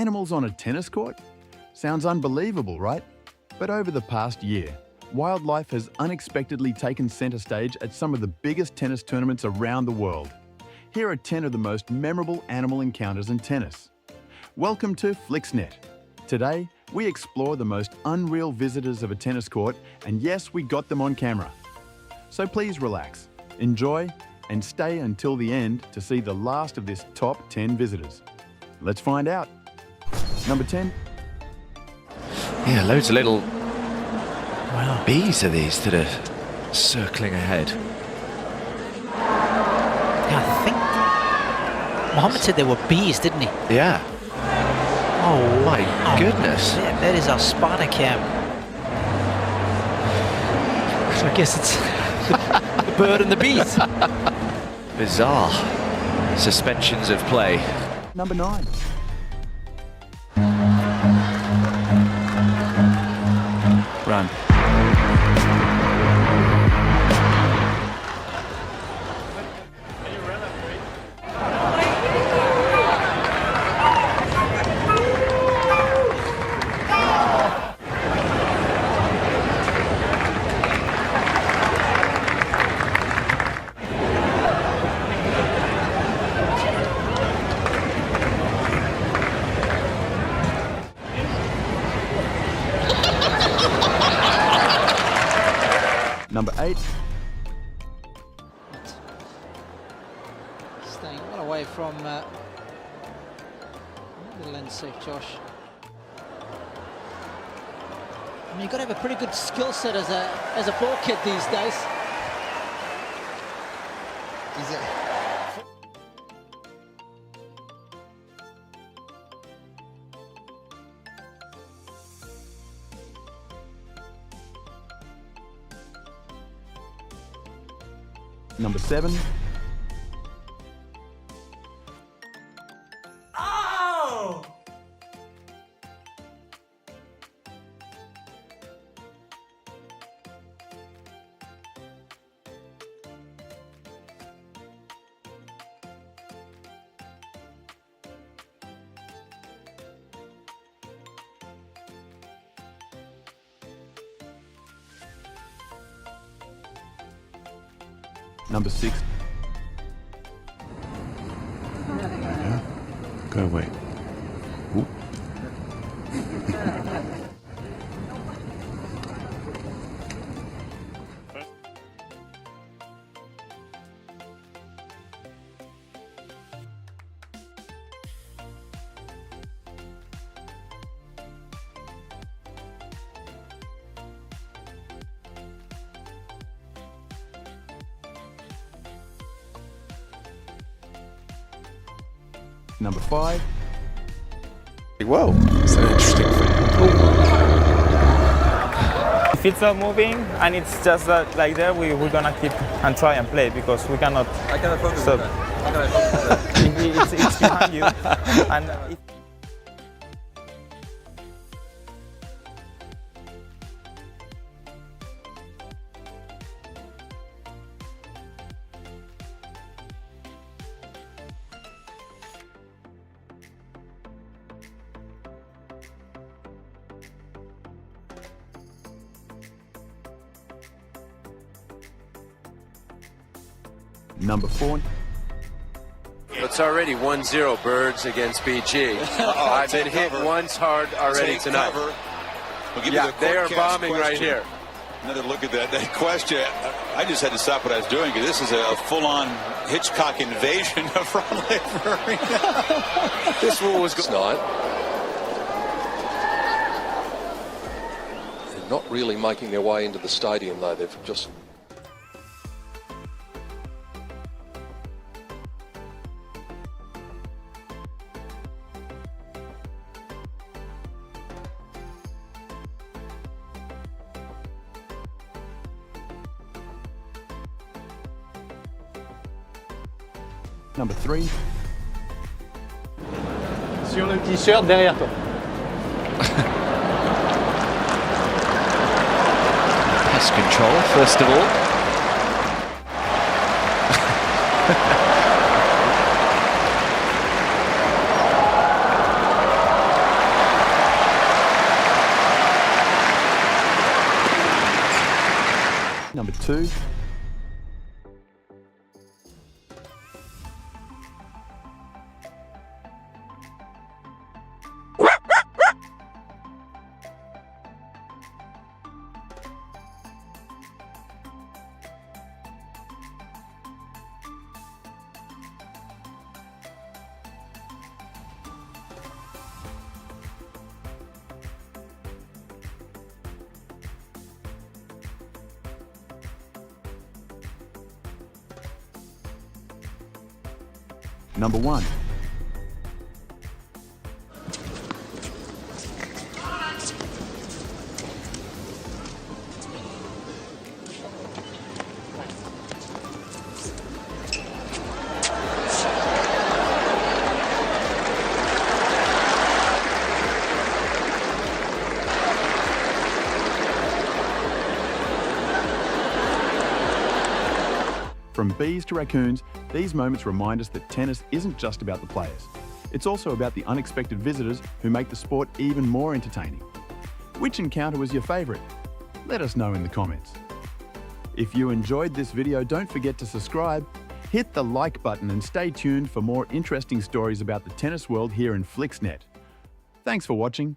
Animals on a tennis court? Sounds unbelievable, right? But over the past year, wildlife has unexpectedly taken centre stage at some of the biggest tennis tournaments around the world. Here are 10 of the most memorable animal encounters in tennis. Welcome to Flixnet. Today, we explore the most unreal visitors of a tennis court, and yes, we got them on camera. So please relax, enjoy, and stay until the end to see the last of this top 10 visitors. Let's find out. Number 10. Yeah, loads of little bees are these that are circling ahead. Yeah, I think Mohammed said they were bees, didn't he? Yeah. Oh my goodness. That is our spider cam. So I guess it's the bird and the bees. Bizarre suspensions of play. Number 9. Run. Number 8. Staying well away from the lens safe, Josh. I mean, you've got to have a pretty good skill set as a ball kid these days. Number 7. Oh! Number 6. Go away. Ooh. Number 5. Whoa, it's an interesting thing. If it's not moving and it's just like there, we're gonna keep and try and play because we cannot. I cannot focus stop. on that. I cannot focus on that. It's behind you, and Number 4. It's already 1-0 Birds against BG. I've been hit once hard already tonight. We'll give Yeah, you the they are Courtcast bombing right question. here. Another look at that question. I just had to stop what I was doing because this is a full-on Hitchcock invasion of Ron Lavery. This one was not. They're not really making their way into the stadium though. They've just. Number 3. Sur le t-shirt derrière toi. Pest control, first of all. 2. Number 1. From bees to raccoons, these moments remind us that tennis isn't just about the players. It's also about the unexpected visitors who make the sport even more entertaining. Which encounter was your favourite? Let us know in the comments. If you enjoyed this video, don't forget to subscribe, hit the like button and stay tuned for more interesting stories about the tennis world here in Flixnet. Thanks for watching.